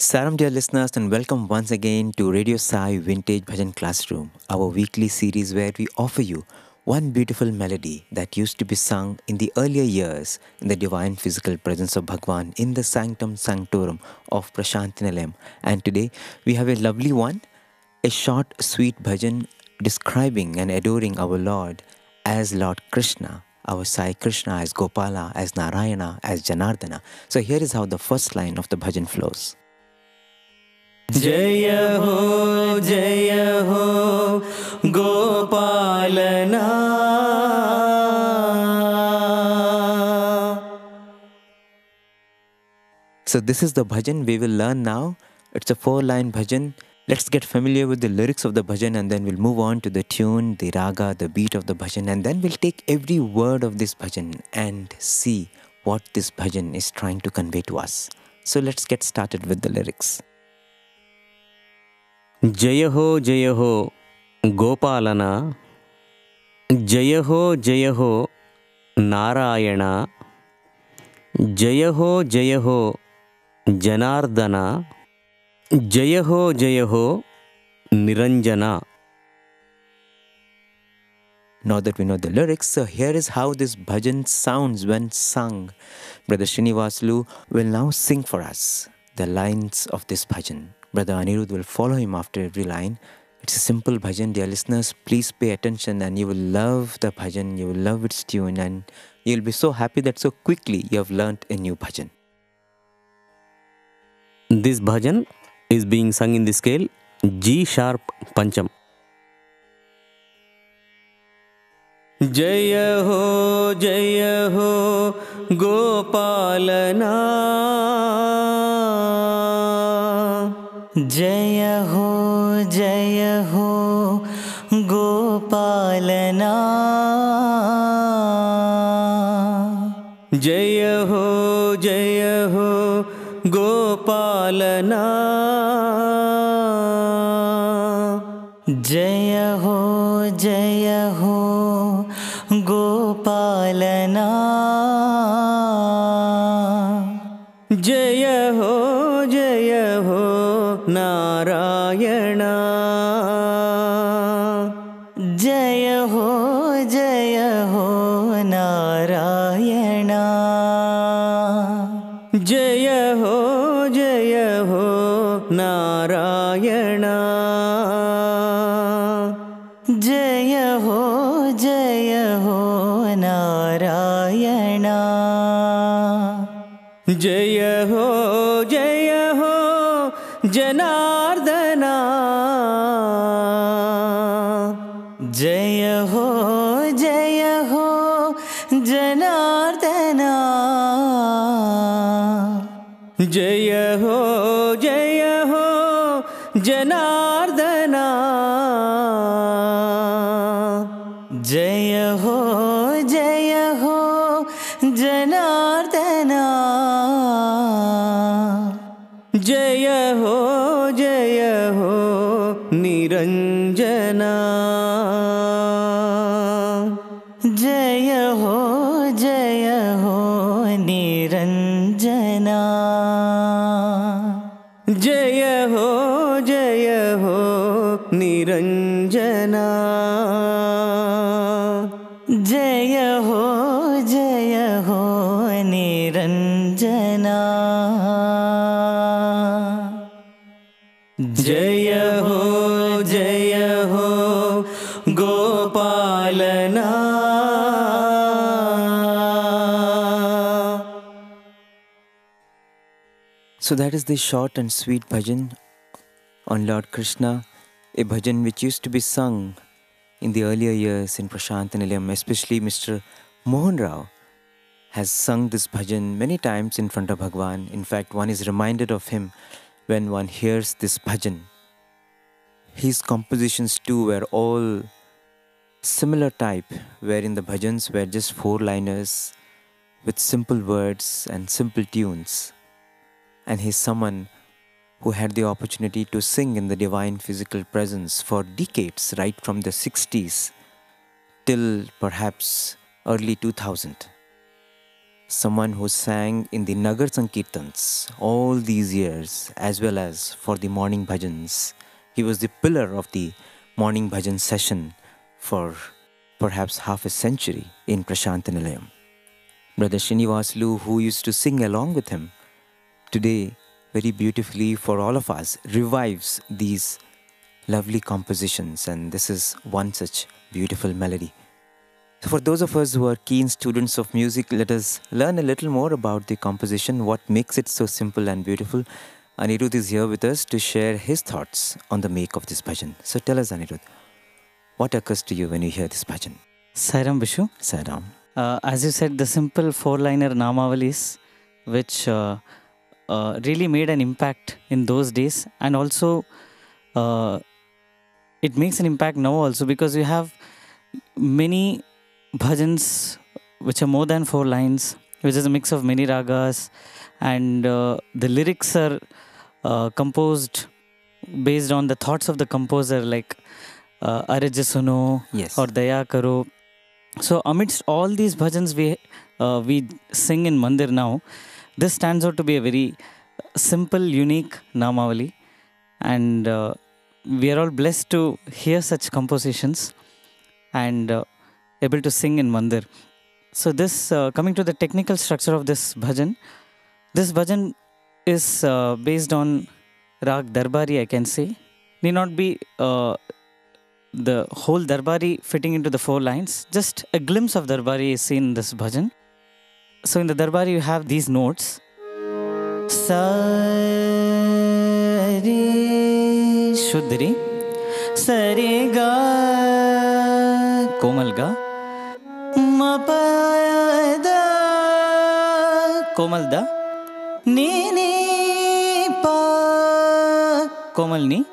Salam, dear listeners, and welcome once again to Radio Sai Vintage Bhajan Classroom, our weekly series where we offer you one beautiful melody that used to be sung in the earlier years in the divine physical presence of Bhagwan in the sanctum sanctorum of Prashantinalayam. And today we have a lovely one, a short, sweet bhajan describing and adoring our Lord as Lord Krishna, our Sai Krishna as Gopala, as Narayana, as Janardana. So here is how the first line of the bhajan flows. जय हो गोपालना। So this is the bhajan we will learn now. It's a 4-line bhajan. Let's get familiar with the lyrics of the bhajan and then we'll move on to the tune, the raga, the beat of the bhajan, and then we'll take every word of this bhajan and see what this bhajan is trying to convey to us. So let's get started with the lyrics. जय हो गोपालना, जय हो नारायण, जय हो जनार्दना, जय हो Niranjana. Now that we know the lyrics, so here is how this bhajan sounds when sung. Brother Srinivasulu will now sing for us the lines of this bhajan. Brother Anirudh will follow him after every line. It's a simple bhajan, dear listeners. Please pay attention and you will love the bhajan, you will love its tune, and you'll be so happy that so quickly you have learnt a new bhajan. This bhajan is being sung in the scale G sharp pancham. जय हो गोपालना, जय हो गोपालना, जय हो गोपालना, जय हो गोपालना, जय हो नारायण, जय हो नारायण, जय हो नारायण, जय हो नारायण, जय हो जनार्दना, जय हो जनार्दना, जय हो जनार्दना, जय हो जनार्दना, जय हो निरंजना, जय हो निरंजना, जय हो निरंजना, जय हो निरंजना, जय हो गोपालना. So that is the short and sweet bhajan on Lord Krishna, a bhajan which used to be sung in the earlier years in Prashantinalayam. Especially Mr. Mohan Rao has sung this bhajan many times in front of Bhagwan. In fact, one is reminded of him when one hears this bhajan. His compositions too were all similar type, wherein the bhajans were just 4-liners with simple words and simple tunes. And he's someone who had the opportunity to sing in the divine physical presence for decades, right from the 60s till perhaps early 2000. someone who sang in the Nagar Sankirtans all these years, as well as for the morning bhajans. He was the pillar of the morning bhajan session for perhaps half a century in Prashantanilayam. Brother Srinivaslu, who used to sing along with him, today, very beautifully for all of us, revives these lovely compositions, and this is one such beautiful melody. So for those of us who are keen students of music, let us learn a little more about the composition, what makes it so simple and beautiful. Anirudh is here with us to share his thoughts on the make of this bhajan. So tell us, Anirudh, what occurs to you when you hear this bhajan? Sairam Bishu. Sairam. As you said, the simple four-liner Namavalis, which really made an impact in those days, and also it makes an impact now also, because you have many bhajans which are more than 4 lines, which is a mix of many ragas, and the lyrics are composed based on the thoughts of the composer, like Araj Suno Yes. or Daya Karo. So amidst all these bhajans we sing in Mandir now, this stands out to be a very simple, unique Namavali, and we are all blessed to hear such compositions and able to sing in Mandir. So this, coming to the technical structure of this bhajan is based on Rag Darbari, I can say. Need not be the whole Darbari fitting into the 4 lines. Just a glimpse of Darbari is seen in this bhajan. So in the Darbari you have these notes. Sa re Shuddhri, sa re ga komal ga, ma pa da komal da, ni ni pa komal ni,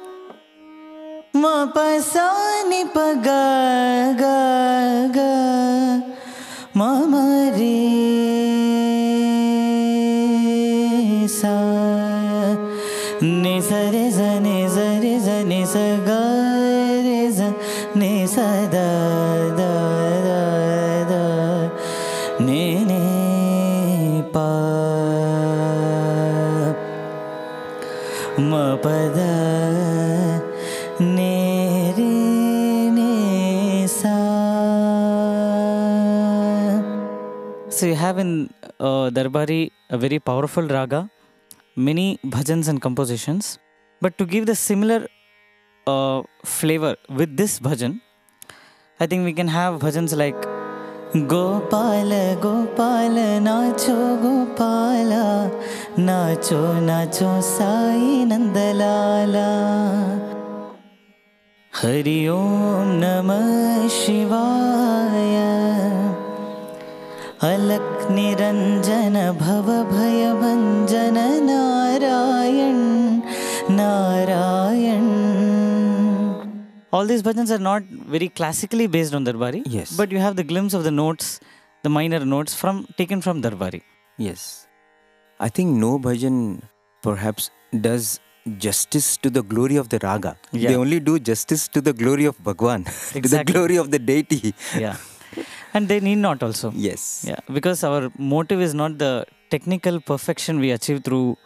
ma pa sa ni pa ga ga ga, ma ma re sa, ni sa re sa ni sa re sa ni sa ga re sa ni sa da da da da, ni ni pa ma pa da ne re ne sa. So you have in Darbari a very powerful raga, many bhajans and compositions. But to give the similar flavor with this bhajan, I think we can have bhajans like Gopala Gopala Nacho Gopala Nacho Nacho Sai Nandalala Hari Om Namah Shivaya Alak Niranjana Bhava Bhaya Bhanjana Narayan Narayan. All these bhajans are not very classically based on Darbari. Yes. But you have the glimpse of the notes, the minor notes taken from Darbari. Yes. I think no bhajan perhaps does justice to the glory of the raga. Yeah. They only do justice to the glory of Bhagwan, to the Exactly. glory of the deity. Yeah. And they need not also. Yes. Yeah. Because our motive is not the technical perfection we achieve through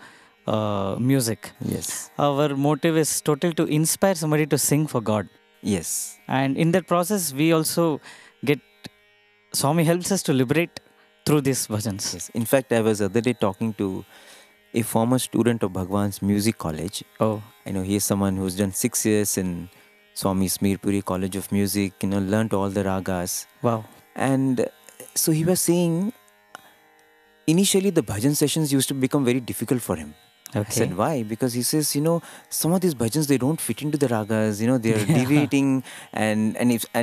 music. Yes. Our motive is total to inspire somebody to sing for God. Yes. And in that process, we also get, Swami helps us to liberate through these bhajans. Yes. In fact, I was the other day talking to a former student of Bhagwan's music college. Oh, I know he is someone who's done 6 years in Swami's Mirpuri College of Music, learnt all the ragas. wow. And so he was saying, initially the bhajan sessions used to become very difficult for him. Okay. I said, why? Because he says, some of these bhajans, they don't fit into the ragas, they're Yeah. deviating, and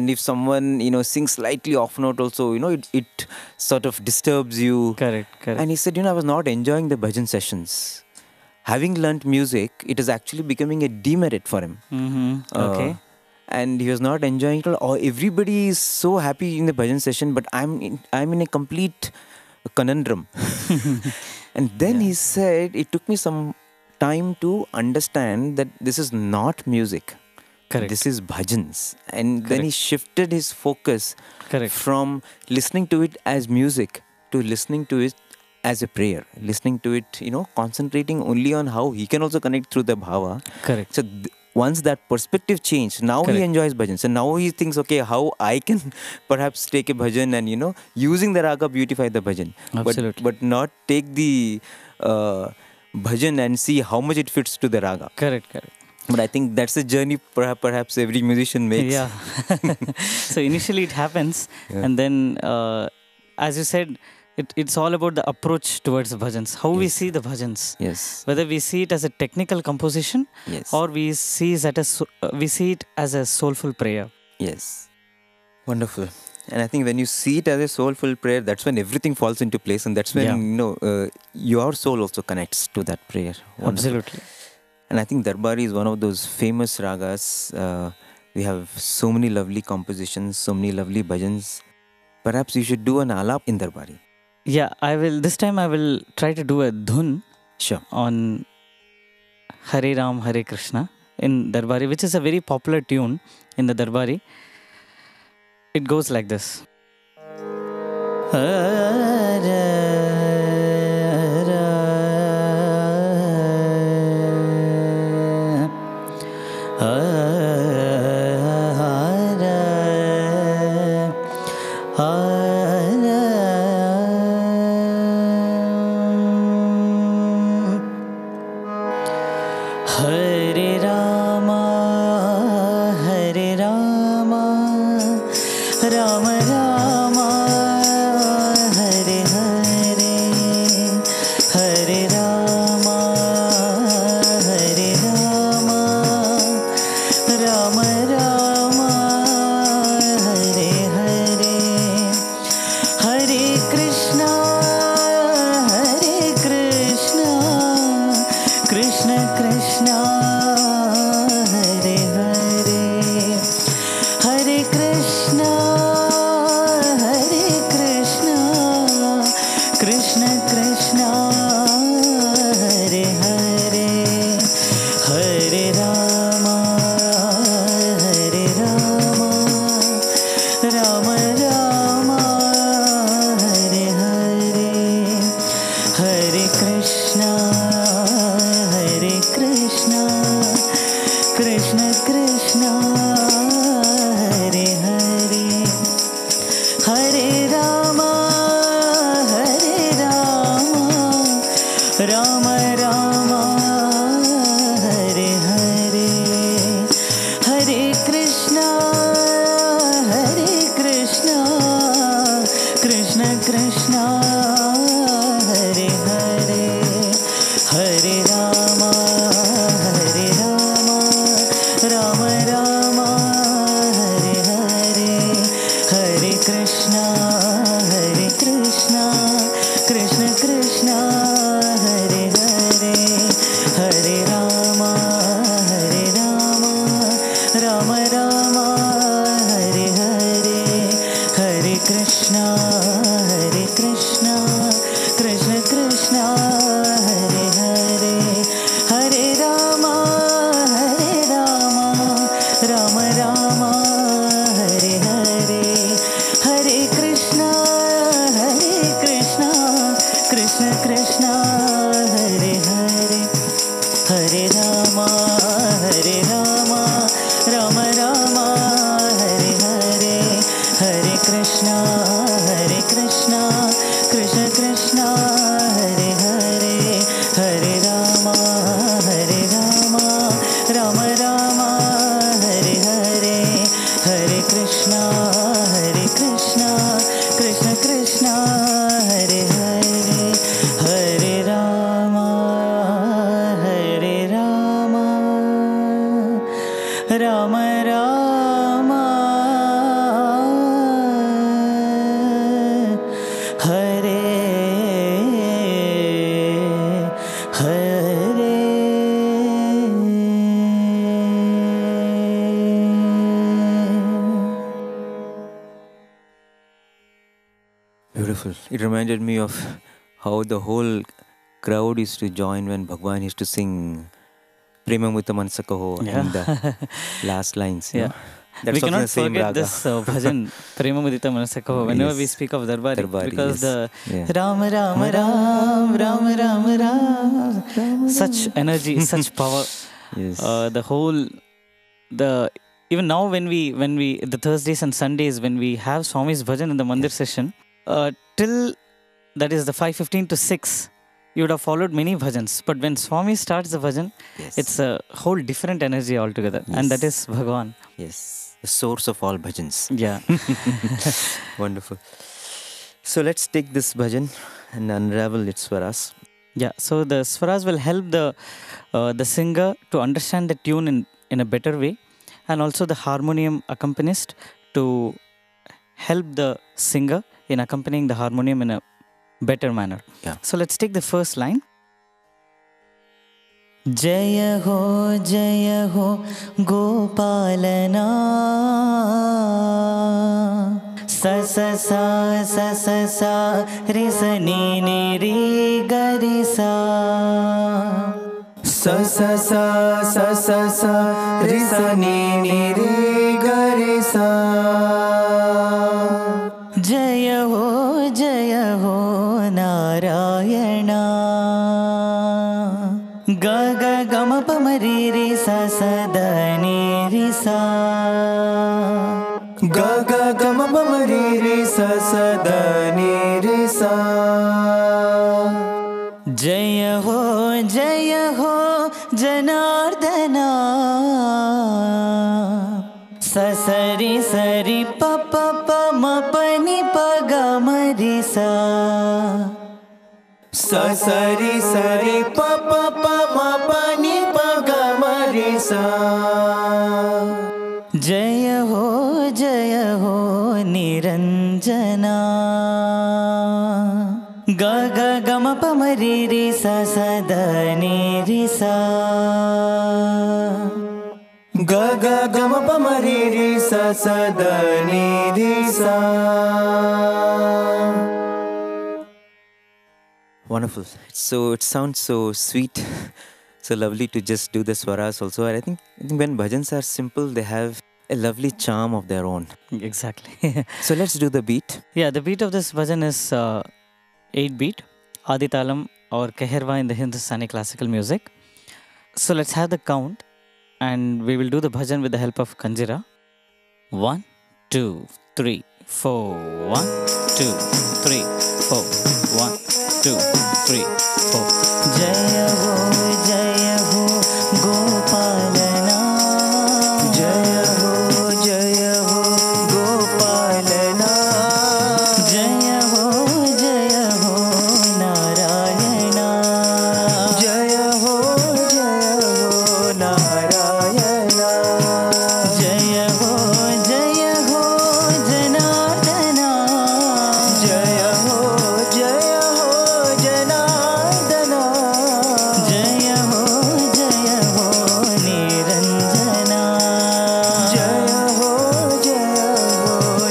if someone, sings slightly off note also, it sort of disturbs you. Correct, correct. And he said, I was not enjoying the bhajan sessions. Having learnt music, it is actually becoming a demerit for him. Okay. And he was not enjoying it at all. Everybody is so happy in the bhajan session, but I'm in a complete conundrum. And then he said, it took me some time to understand that this is not music. Correct. This is bhajans. And then he Correct. shifted his focus Correct. from listening to it as music to listening to it as a prayer, listening to it, concentrating only on how he can also connect through the bhava. Correct. So once that perspective changed, now he Correct. enjoys bhajan. So now he thinks, okay, how I can perhaps take a bhajan and using the raga beautify the bhajan, Absolutely. but not take the bhajan and see how much it fits to the raga. Correct. Correct. But I think that's a journey perhaps every musician makes. Yeah. So initially it happens, Yeah. and then, as you said, it's all about the approach towards the bhajans. How we Yes. see the bhajans, Yes. whether we see it as a technical composition Yes. or we see it as a soulful prayer. Yes. Wonderful. And I think when you see it as a soulful prayer, that's when everything falls into place, and that's when your soul also connects to that prayer. Wonderful. Absolutely. And I think Darbari is one of those famous ragas. We have so many lovely compositions, so many lovely bhajans. Perhaps you should do an alap in Darbari. Yeah, I will. This time I will try to do a dhun Sure. on Hare Ram, Hare Krishna in Darbari, which is a very popular tune in the Darbari. It goes like this. Hare Rama, Hare Rama, Rama Rama, Hare Hare, Hare Rama, Hare Rama, Rama Rama, Hare Hare, Hare Krishna, Hare Krishna, Krishna Krishna, Hare Hare, Hare Krishna, Hare Krishna, Krishna Krishna, Hare Hare, Hare Rama, Hare Rama, Rama Rama, Hare Hare, Hare Krishna, Hare Krishna, Krishna Krishna, Hare Hare, Hare Rama, Hare Rama, Rama Rama, Hare Hare, Hare Krishna, Hare Krishna, Krishna Krishna, Hare Hare, Hare Rama, Hare Rama, Rama Rama, Hare Hare, Hare Krishna, Hare Krishna, Krishna Krishna, Hare Hare, Hare Rama, Hare Rama, Rama Rama, Hare Hare, Hare Krishna, Hare Krishna, Krishna Krishna, Hare Hare, Hare Rama, Hare Rama, Rama Rama, Hare Hare, Hare Krishna, Hare Krishna, Krishna Krishna, Hare Hare, Hare Rama, Hare Rama, Rama Rama, Hare Hare, Hare Krishna, Hare Krishna, Krishna Krishna, Hare Hare, Hare Rama, Hare Rama, Rama Rama, Hare Hare, Hare Krishna, Hare Krishna, Krishna Krishna, Hare Hare, Hare Rama, Hare Rama, Rama Rama, Hare Hare. Beautiful. It reminded me of how the whole crowd used to join when Bhagwan used to sing Premamrita Mansa Kaho Yeah. in the last lines. Yeah. That's we also cannot the same forget raga. this bhajan, Prema Mudita Manasako, whenever we Yes. speak of Darbari, Darbari, because yes. the Yeah. Ram Ram Ram Ram Ram Ram, such energy, such power. Yes. The whole, the even now when we the Thursdays and Sundays when we have Swami's bhajan in the mandir session, till that is the 5:15 to 6, you would have followed many bhajans. But when Swami starts the bhajan, Yes. it's a whole different energy altogether, and that Yes. is Bhagwan. Yes. The source of all bhajans. Yeah. Wonderful. So let's take this bhajan and unravel its swaras. Yeah, so the swaras will help the singer to understand the tune in a better way, and also the harmonium accompanist to help the singer in accompanying the harmonium in a better manner. Yeah. So let's take the first line. Jaya ho Gopalana, sa sa sa re sa ni re ga re sa. Sa sa re sa ni re ga re sa. Jaya ho Narayana, ga ga ga ma pa ma re re sa sa da ni re sa. Ga ga ga ma pa ma re re sa sa da ni re sa. Jaya ho Janardana, sa sari pa pa pa ma pa ni pa ga ma re sa. Sa sari pa pa pa ma pa ni pa ga ma re sa. Jaya ho Niranjana, ga ga ga ma pa ma re re sa sa da ni re sa. Ga ga ga ma pa ma re re sa sa da ni re sa. Wonderful. So it sounds so sweet, so lovely to just do the swaras also. And I think when bhajans are simple, they have a lovely charm of their own. Exactly. So let's do the beat. Yeah, the beat of this bhajan is 8 beat, Aditalam or Keherwa in the Hindustani classical music. So let's have the count, and we will do the bhajan with the help of Kanjira. 1, 2, 3, 4. 1, 2, 3, 4. 1, 2, 3, 4. Jaya ho Gopalana. Jaya ho Gopalana. Jaya ho Narayana. Jaya ho Narayana. Jaya ho Janardana. Jaya ho Janardana. Jaya ho Niranjana. Jaya ho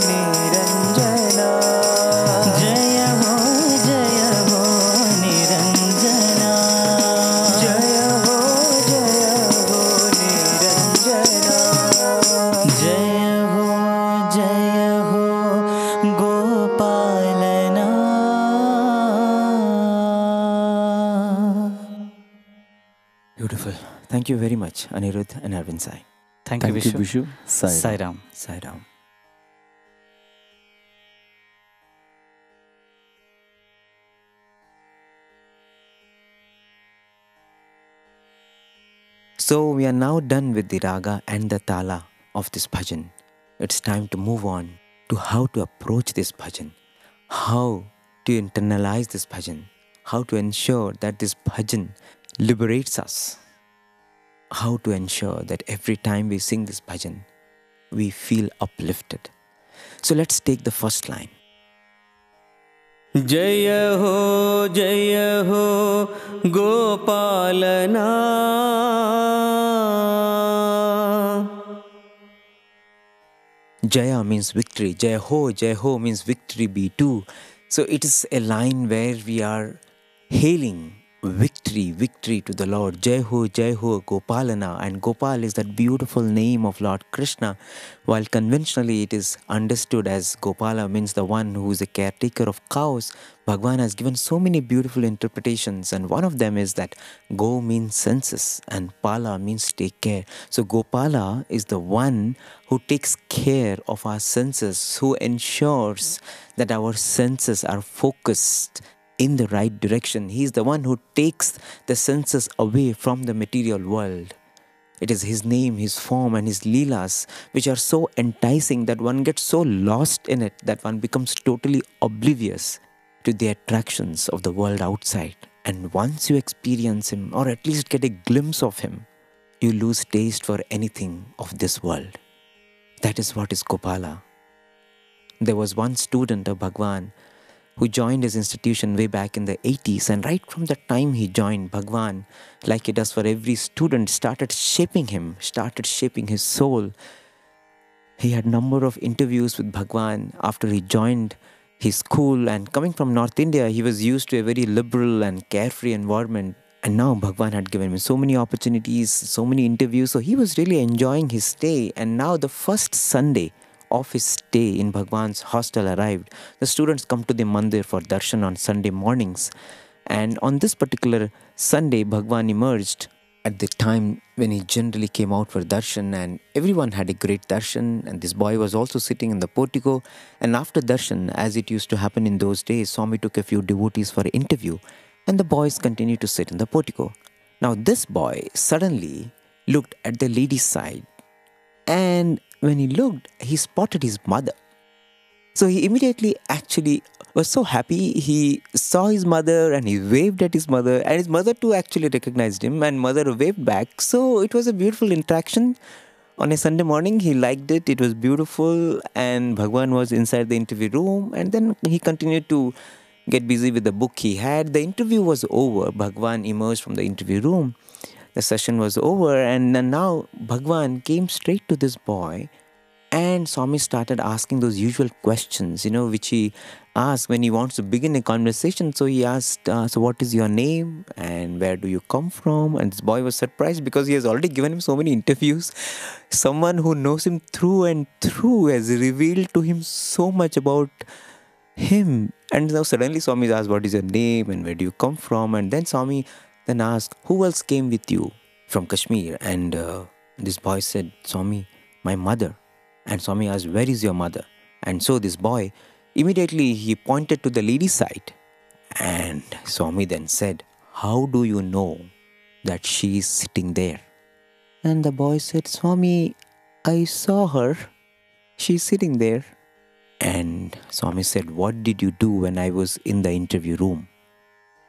Niranjana. Jaya ho Niranjana. Jaya ho Niranjana. Jaya ho Gopalana. Beautiful. Thank you very much, Anirudh and Arvind Sai. Thank you, Vishu. Sai Ram. Sai Ram. So we are now done with the raga and the tala of this bhajan. It's time to move on to how to approach this bhajan, how to internalize this bhajan, how to ensure that this bhajan liberates us, how to ensure that every time we sing this bhajan, we feel uplifted. So let's take the first line. जय हो गोपालना Jaya means victory. Jai ho means victory be too. So it is a line where we are hailing victory, victory to the Lord. Jai Ho, Gopalana. And Gopal is that beautiful name of Lord Krishna. While conventionally it is understood as Gopala means the one who is a caretaker of cows, Bhagwan has given so many beautiful interpretations, and one of them is that Go means senses and Pala means take care. So Gopala is the one who takes care of our senses, who ensures that our senses are focused in the right direction. He is the one who takes the senses away from the material world. It is his name, his form, and his leelas which are so enticing that one gets so lost in it that one becomes totally oblivious to the attractions of the world outside. And once you experience him, or at least get a glimpse of him, you lose taste for anything of this world. That is what is Gopala. There was one student of Bhagwan who joined his institution way back in the 80s, and right from the time he joined, Bhagwan, like he does for every student, started shaping him, started shaping his soul. He had a number of interviews with Bhagwan after he joined his school, and coming from North India, he was used to a very liberal and carefree environment. And now Bhagwan had given him so many opportunities, so many interviews, so he was really enjoying his stay. And now the first Sunday of his stay in Bhagwan's hostel arrived. The students come to the mandir for darshan on Sunday mornings. And on this particular Sunday, Bhagwan emerged at the time when he generally came out for darshan, and everyone had a great darshan, and this boy was also sitting in the portico. And after darshan, as it used to happen in those days, Swami took a few devotees for an interview, and the boys continued to sit in the portico. Now this boy suddenly looked at the lady's side, and when he looked, he spotted his mother. So he immediately actually was so happy. He saw his mother and he waved at his mother, and his mother too actually recognized him, and mother waved back. So it was a beautiful interaction. On a Sunday morning, he liked it. It was beautiful, and Bhagwan was inside the interview room, and then he continued to get busy with the book he had. The interview was over. Bhagwan emerged from the interview room. The session was over, and now Bhagwan came straight to this boy, and Swami started asking those usual questions, which he asks when he wants to begin a conversation. So he asked, so what is your name and where do you come from? And this boy was surprised because he has already given him so many interviews. Someone who knows him through and through has revealed to him so much about him. And now suddenly Swami asked, what is your name and where do you come from? And then Swami then asked, who else came with you from Kashmir? And this boy said, Swami, my mother. And Swami asked, where is your mother? And so this boy, immediately he pointed to the lady's side. And Swami then said, how do you know that she is sitting there? And the boy said, Swami, I saw her. She's sitting there. And Swami said, what did you do when I was in the interview room?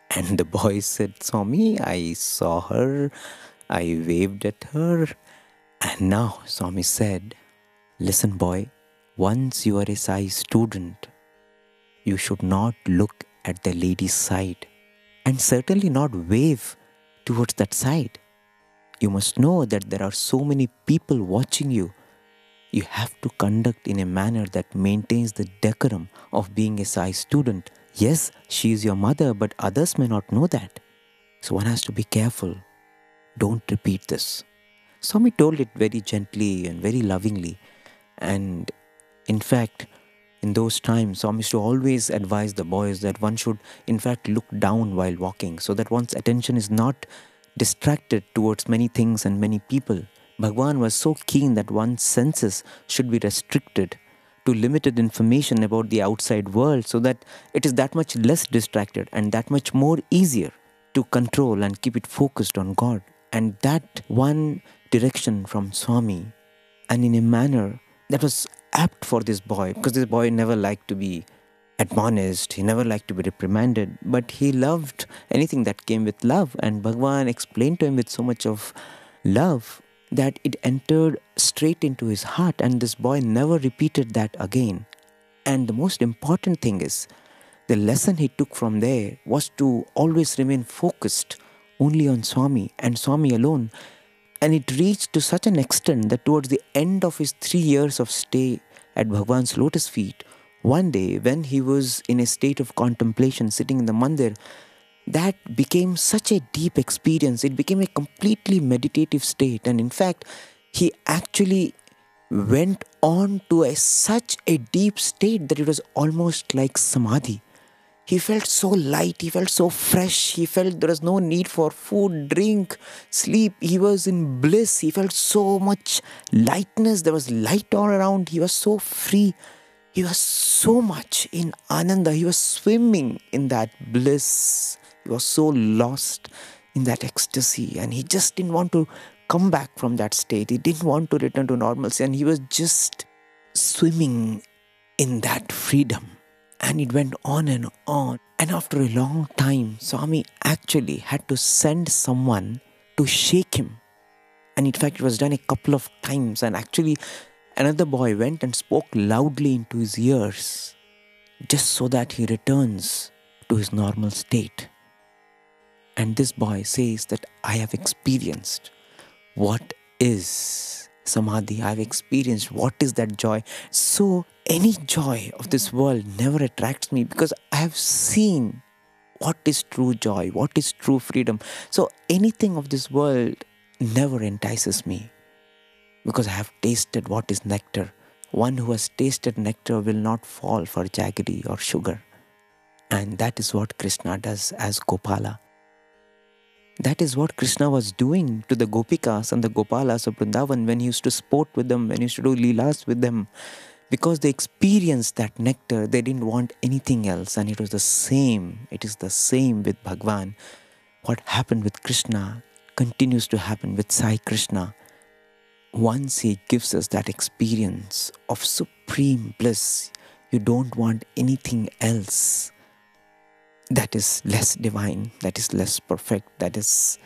And the boy said, Swami, I saw her. I waved at her. And now Swami said, listen boy, once you are a Sai student, you should not look at the lady's side and certainly not wave towards that side. You must know that there are so many people watching you. You have to conduct in a manner that maintains the decorum of being a Sai student. Yes, she is your mother, but others may not know that. So one has to be careful. Don't repeat this. Swami told it very gently and very lovingly. And in fact, in those times, Swami used to always advise the boys that one should in fact look down while walking so that one's attention is not distracted towards many things and many people. Bhagwan was so keen that one's senses should be restricted to limited information about the outside world so that it is that much less distracted and that much more easier to control and keep it focused on God. And that one direction from Swami, and in a manner that was apt for this boy, because this boy never liked to be admonished, he never liked to be reprimanded, but he loved anything that came with love. And Bhagwan explained to him with so much of love that it entered straight into his heart, and this boy never repeated that again. And the most important thing is, the lesson he took from there was to always remain focused only on Swami and Swami alone. And it reached to such an extent that towards the end of his 3 years of stay at Bhagwan's lotus feet, one day when he was in a state of contemplation sitting in the mandir, that became such a deep experience. It became a completely meditative state. And in fact, he actually went on to such a deep state that it was almost like samadhi. He felt so light, he felt so fresh, he felt there was no need for food, drink, sleep. He was in bliss, he felt so much lightness, there was light all around, he was so free. He was so much in Ananda, he was swimming in that bliss. He was so lost in that ecstasy, and he just didn't want to come back from that state. He didn't want to return to normalcy, and he was just swimming in that freedom. And it went on and on. And after a long time, Swami actually had to send someone to shake him. And in fact, it was done a couple of times. And actually, another boy went and spoke loudly into his ears, just so that he returns to his normal state. And this boy says that I have experienced what is samadhi. I've experienced what is that joy. So any joy of this world never attracts me, because I have seen what is true joy, what is true freedom. So anything of this world never entices me, because I have tasted what is nectar. One who has tasted nectar will not fall for jaggery or sugar. And that is what Krishna does as Gopala. That is what Krishna was doing to the Gopikas and the Gopalas of Vrindavan when he used to sport with them, when he used to do leelas with them. Because they experienced that nectar, they didn't want anything else. And it was the same. It is the same with Bhagwan. What happened with Krishna continues to happen with Sai Krishna. Once he gives us that experience of supreme bliss, you don't want anything else that is less divine, that is less perfect, that is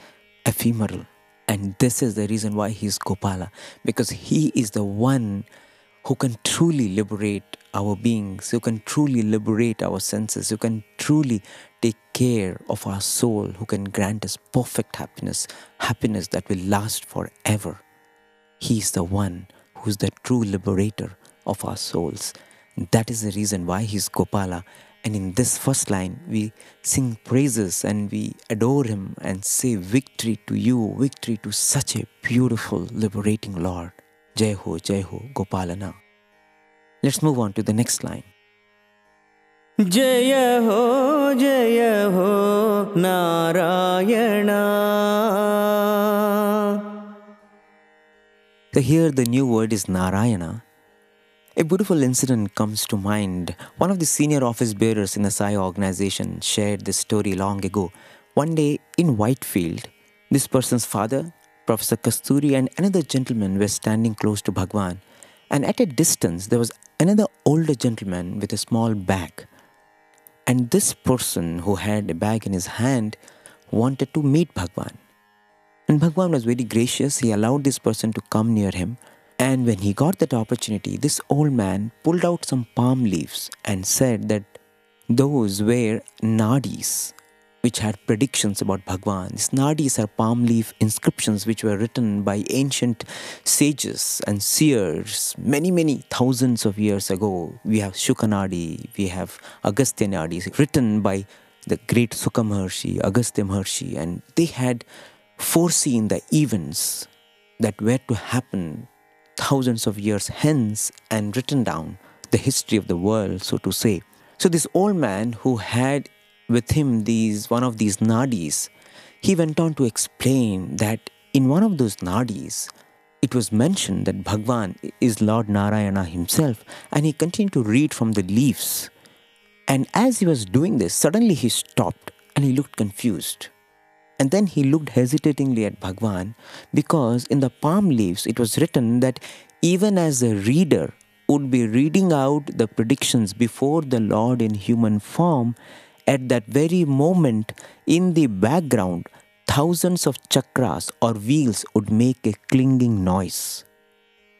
ephemeral. And this is the reason why he is Gopala, because he is the one who can truly liberate our beings, who can truly liberate our senses, who can truly take care of our soul, who can grant us perfect happiness, happiness that will last forever. He is the one who is the true liberator of our souls. That is the reason why he is Gopala. And in this first line, we sing praises and we adore him and say victory to you, victory to such a beautiful, liberating Lord. Jai Ho, Gopalana. Let's move on to the next line. Jaya Ho, Narayana. So here the new word is Narayana. A beautiful incident comes to mind. One of the senior office bearers in the Sai organization shared this story long ago. One day in Whitefield, this person's father, Professor Kasturi, and another gentleman were standing close to Bhagwan. And at a distance, there was another older gentleman with a small bag. And this person who had a bag in his hand wanted to meet Bhagwan. And Bhagwan was very gracious. He allowed this person to come near him. And when he got that opportunity, this old man pulled out some palm leaves and said that those were nadis, which had predictions about Bhagwan. These nadis are palm leaf inscriptions which were written by ancient sages and seers many thousands of years ago. We have Shukanadi, we have Agastya Nadis, written by the great Sukha Maharshi, Agastya Maharshi, and they had foreseen the events that were to happen thousands of years hence and written down the history of the world, so to say. So this old man who had with him one of these nadis, he went on to explain that in one of those nadis, it was mentioned that Bhagwan is Lord Narayana himself, and he continued to read from the leaves. And as he was doing this, suddenly he stopped and he looked confused. And then he looked hesitatingly at Bhagwan, because in the palm leaves it was written that even as the reader would be reading out the predictions before the Lord in human form, at that very moment in the background, thousands of chakras or wheels would make a clinging noise.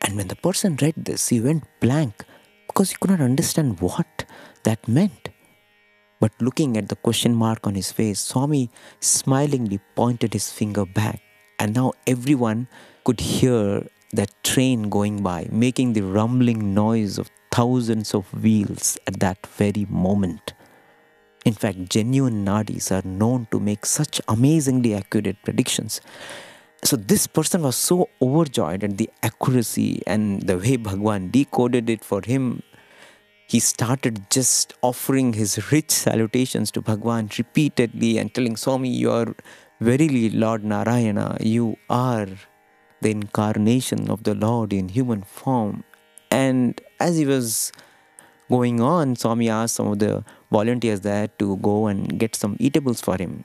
And when the person read this, he went blank because he could not understand what that meant. But looking at the question mark on his face, Swami smilingly pointed his finger back. And now everyone could hear that train going by, making the rumbling noise of thousands of wheels at that very moment. In fact, genuine nadis are known to make such amazingly accurate predictions. So this person was so overjoyed at the accuracy and the way Bhagwan decoded it for him. He started just offering his rich salutations to Bhagwan repeatedly and telling, Swami, you are verily Lord Narayana. You are the incarnation of the Lord in human form. And as he was going on, Swami asked some of the volunteers there to go and get some eatables for him.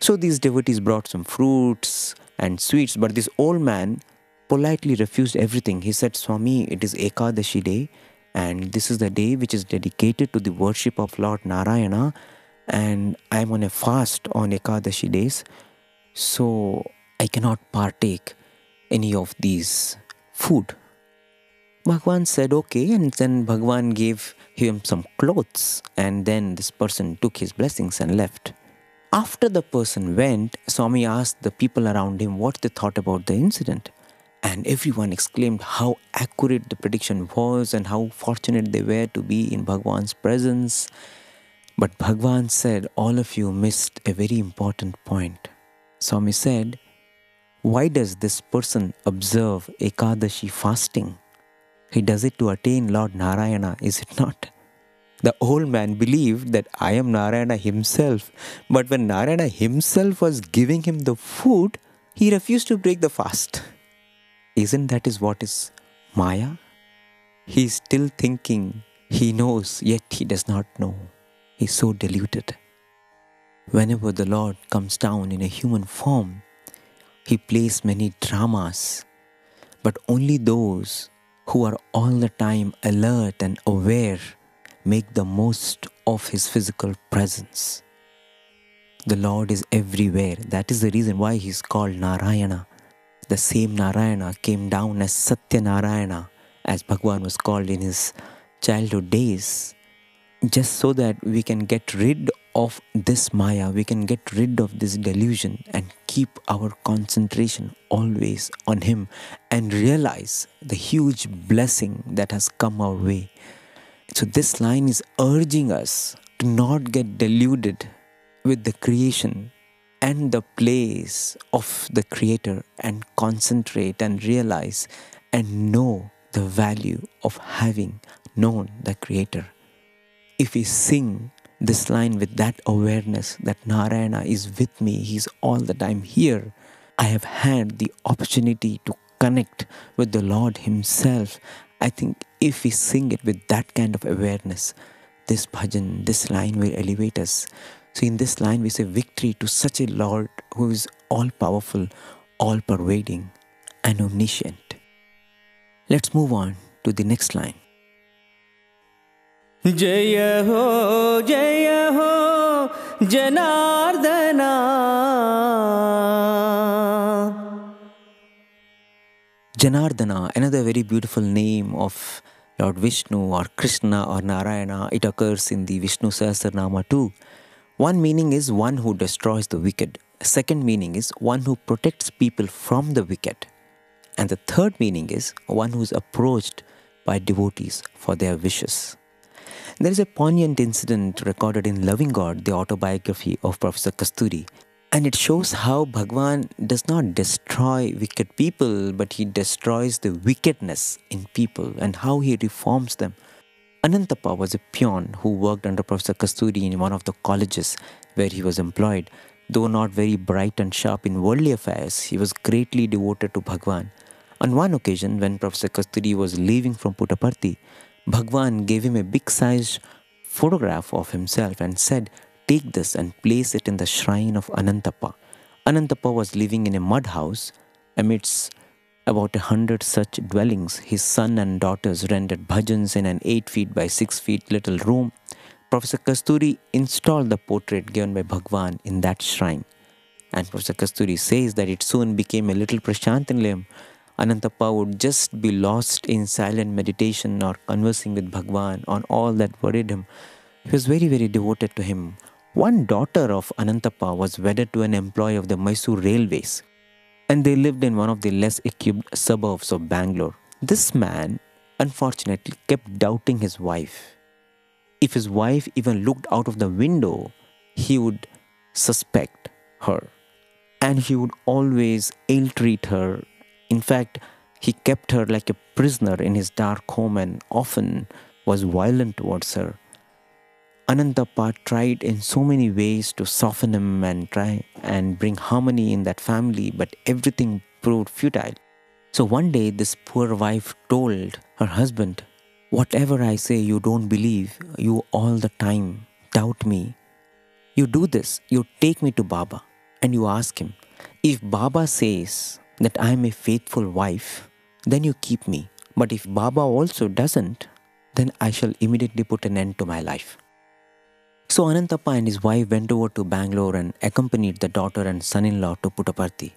So these devotees brought some fruits and sweets, but this old man politely refused everything. He said, Swami, it is Ekadashi day, and this is the day which is dedicated to the worship of Lord Narayana, and I am on a fast on Ekadashi days, so I cannot partake any of these food. Bhagwan said okay, and then Bhagwan gave him some clothes, and then this person took his blessings and left. After the person went, Swami asked the people around him what they thought about the incident. And everyone exclaimed how accurate the prediction was and how fortunate they were to be in Bhagwan's presence. But Bhagwan said, all of you missed a very important point. Swami said, why does this person observe Ekadashi fasting? He does it to attain Lord Narayana, is it not? The old man believed that I am Narayana himself, but when Narayana himself was giving him the food, he refused to break the fast. Isn't that what is Maya? He is still thinking he knows, yet he does not know. He is so deluded. Whenever the Lord comes down in a human form, he plays many dramas, but only those who are all the time alert and aware make the most of his physical presence. The Lord is everywhere. That is the reason why he is called Narayana. The same Narayana came down as Satya Narayana, as Bhagwan was called in his childhood days, just so that we can get rid of this Maya, we can get rid of this delusion and keep our concentration always on him and realize the huge blessing that has come our way. So this line is urging us to not get deluded with the creation and the place of the Creator and concentrate and realize and know the value of having known the Creator. If we sing this line with that awareness that Narayana is with me, He's all the time here, I have had the opportunity to connect with the Lord Himself. I think if we sing it with that kind of awareness, this bhajan, this line will elevate us. So in this line we say victory to such a Lord who is all-powerful, all-pervading and omniscient. Let's move on to the next line. Jaya ho Janardana. Janardana, another very beautiful name of Lord Vishnu or Krishna or Narayana. It occurs in the Vishnu Sahasranama too. One meaning is one who destroys the wicked. Second meaning is one who protects people from the wicked. And the third meaning is one who is approached by devotees for their wishes. There is a poignant incident recorded in Loving God, the autobiography of Professor Kasturi. And it shows how Bhagwan does not destroy wicked people, but he destroys the wickedness in people and how he reforms them. Anantappa was a peon who worked under Professor Kasturi in one of the colleges where he was employed. Though not very bright and sharp in worldly affairs, he was greatly devoted to Bhagwan. On one occasion, when Professor Kasturi was leaving from Puttaparthi, Bhagwan gave him a big-sized photograph of himself and said, "Take this and place it in the shrine of Anantappa." Anantappa was living in a mud house amidst about 100 such dwellings. His son and daughters rented bhajans in an 8 feet by 6 feet little room. Professor Kasturi installed the portrait given by Bhagwan in that shrine. And Professor Kasturi says that it soon became a little Prashanti-nilayam. Anantappa would just be lost in silent meditation or conversing with Bhagwan on all that worried him. He was very, very devoted to him. One daughter of Anantappa was wedded to an employee of the Mysore Railways, and they lived in one of the less equipped suburbs of Bangalore. This man, unfortunately, kept doubting his wife. If his wife even looked out of the window, he would suspect her. And he would always ill-treat her. In fact, he kept her like a prisoner in his dark home and often was violent towards her. Anantappa tried in so many ways to soften him and try and bring harmony in that family, but everything proved futile. So one day, this poor wife told her husband, "Whatever I say, you don't believe. You all the time doubt me. You do this. You take me to Baba and you ask him, if Baba says that I am a faithful wife, then you keep me. But if Baba also doesn't, then I shall immediately put an end to my life." So Anantappa and his wife went over to Bangalore and accompanied the daughter and son-in-law to Puttaparthi.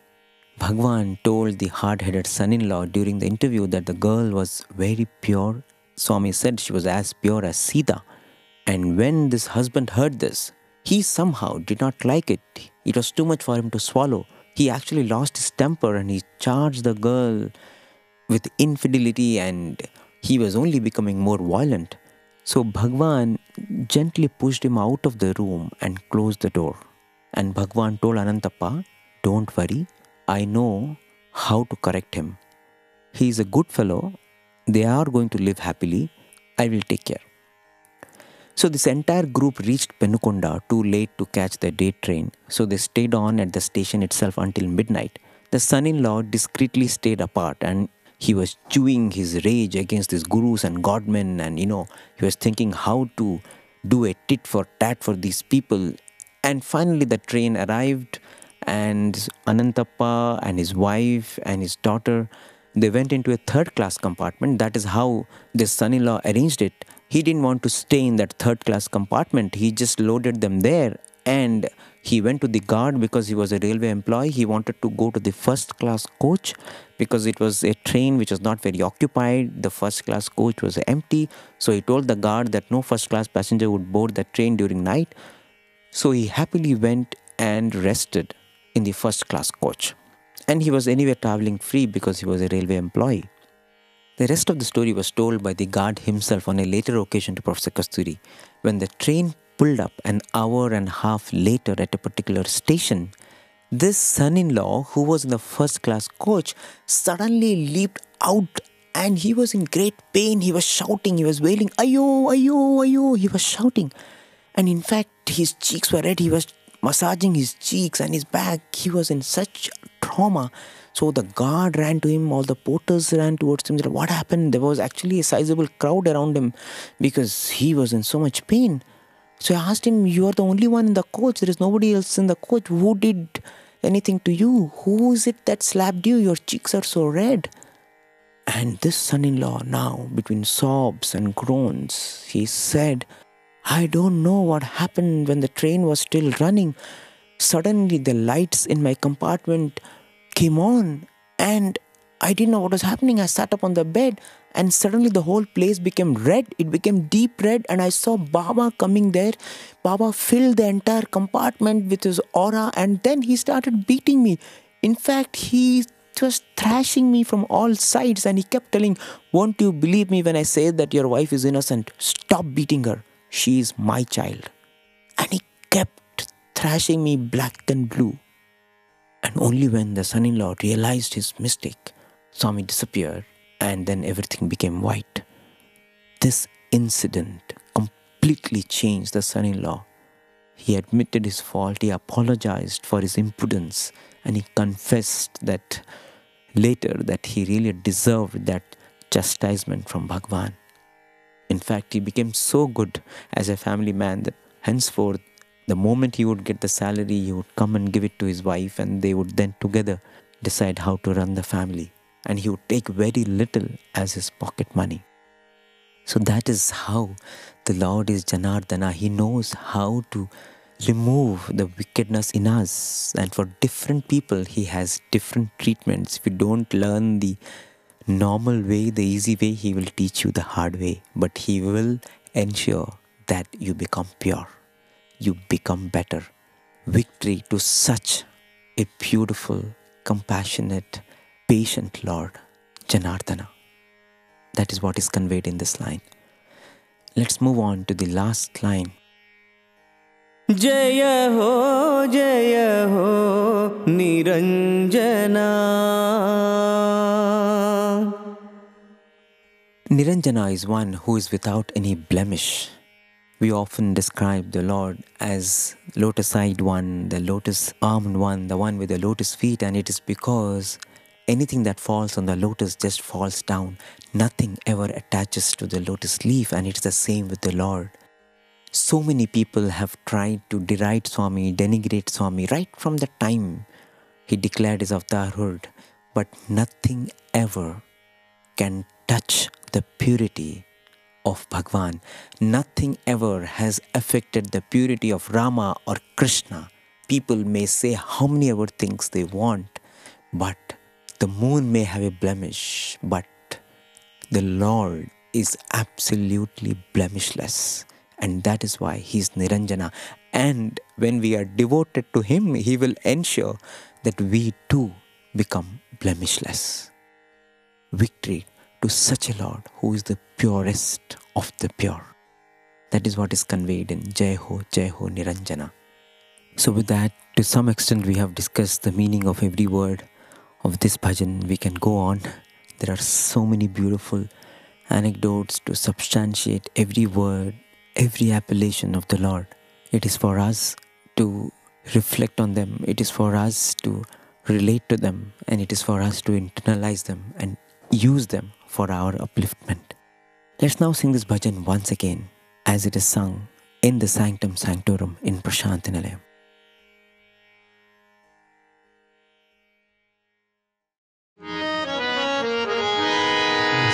Bhagwan told the hard-headed son-in-law during the interview that the girl was very pure. Swami said she was as pure as Sita. And when this husband heard this, he somehow did not like it. It was too much for him to swallow. He actually lost his temper and he charged the girl with infidelity, and he was only becoming more violent. So Bhagwan gently pushed him out of the room and closed the door. And Bhagwan told Anantappa, "Don't worry, I know how to correct him. He is a good fellow. They are going to live happily. I will take care." So this entire group reached Penukonda too late to catch the day train. So they stayed on at the station itself until midnight. The son-in-law discreetly stayed apart, and he was chewing his rage against these gurus and godmen, and he was thinking how to do a tit for tat for these people. And finally the train arrived, and Anantappa and his wife and his daughter, they went into a third-class compartment. That is how this son-in-law arranged it. He didn't want to stay in that third-class compartment. He just loaded them there, and he went to the guard because he was a railway employee. He wanted to go to the first-class coach because it was a train which was not very occupied. The first-class coach was empty. So he told the guard that no first-class passenger would board the train during night. So he happily went and rested in the first-class coach. And he was anyway traveling free because he was a railway employee. The rest of the story was told by the guard himself on a later occasion to Professor Kasturi. When the train pulled up an hour and a half later at a particular station, this son-in-law, who was in the first-class coach, suddenly leaped out, and he was in great pain. He was shouting, he was wailing, "Ayo, ayo, ayo," he was shouting. And in fact, his cheeks were red. He was massaging his cheeks and his back. He was in such trauma. So the guard ran to him, all the porters ran towards him. What happened? There was actually a sizable crowd around him because he was in so much pain. So I asked him, "You are the only one in the coach. There is nobody else in the coach. Who did anything to you? Who is it that slapped you? Your cheeks are so red." And this son-in-law now, between sobs and groans, he said, "I don't know what happened when the train was still running. Suddenly the lights in my compartment came on and I didn't know what was happening. I sat up on the bed and suddenly the whole place became red. It became deep red and I saw Baba coming there. Baba filled the entire compartment with his aura and then he started beating me. In fact, he was thrashing me from all sides and he kept telling, 'Won't you believe me when I say that your wife is innocent? Stop beating her. She is my child.' And he kept thrashing me black and blue. And only when the son-in-law realized his mistake, Swami disappeared and then everything became white. This incident completely changed the son-in-law. He admitted his fault, he apologized for his impudence, and he confessed that later that he really deserved that chastisement from Bhagwan. In fact, he became so good as a family man that henceforth, the moment he would get the salary, he would come and give it to his wife and they would then together decide how to run the family. And he would take very little as his pocket money. So that is how the Lord is Janardana. He knows how to remove the wickedness in us. And for different people, he has different treatments. If you don't learn the normal way, the easy way, he will teach you the hard way. But he will ensure that you become pure. You become better. Victory to such a beautiful, compassionate, patient Lord, Janardana. That is what is conveyed in this line. Let's move on to the last line. Jaya ho Niranjana. Niranjana is one who is without any blemish. We often describe the Lord as lotus-eyed one, the lotus-armed one, the one with the lotus feet, and it is because anything that falls on the lotus just falls down. Nothing ever attaches to the lotus leaf, and it's the same with the Lord. So many people have tried to deride Swami, denigrate Swami right from the time he declared his avatarhood, but nothing ever can touch the purity of Bhagwan. Nothing ever has affected the purity of Rama or Krishna. People may say how many ever things they want, but the moon may have a blemish, but the Lord is absolutely blemishless. And that is why he is Niranjana. And when we are devoted to him, he will ensure that we too become blemishless. Victory to such a Lord who is the purest of the pure. That is what is conveyed in Jai Ho Niranjana. So with that, to some extent we have discussed the meaning of every word of this bhajan. We can go on. There are so many beautiful anecdotes to substantiate every word, every appellation of the Lord. It is for us to reflect on them. It is for us to relate to them, and it is for us to internalize them and use them for our upliftment. Let's now sing this bhajan once again as it is sung in the Sanctum Sanctorum in Prashantinilayam.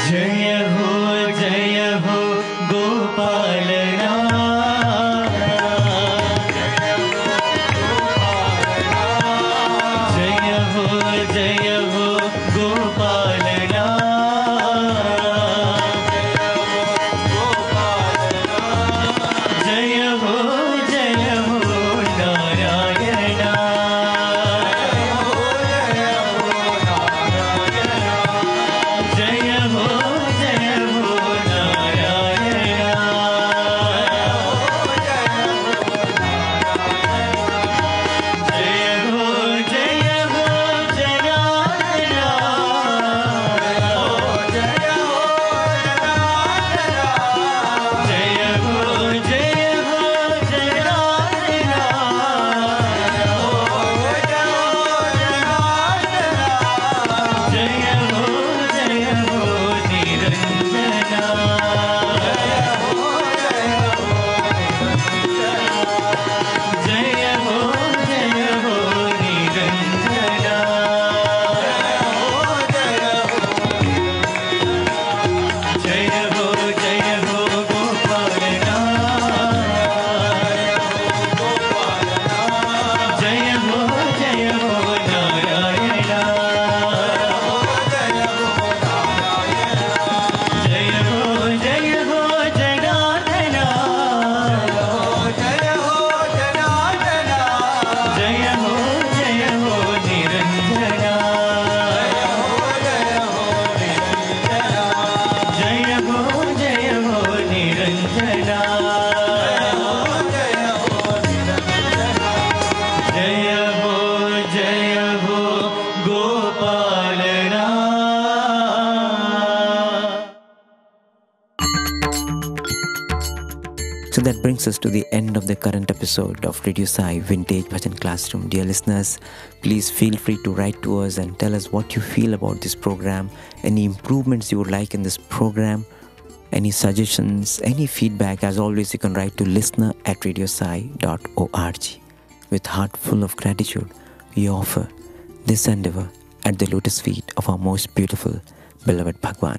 Jaya ho Gopalana. So that brings us to the end of the current episode of Radio Sai Vintage Bhajan Classroom. Dear listeners, please feel free to write to us and tell us what you feel about this program, any improvements you would like in this program, any suggestions, any feedback. As always, you can write to listener@radiosai.org. With heart full of gratitude, we offer this endeavor at the lotus feet of our most beautiful, beloved Bhagwan.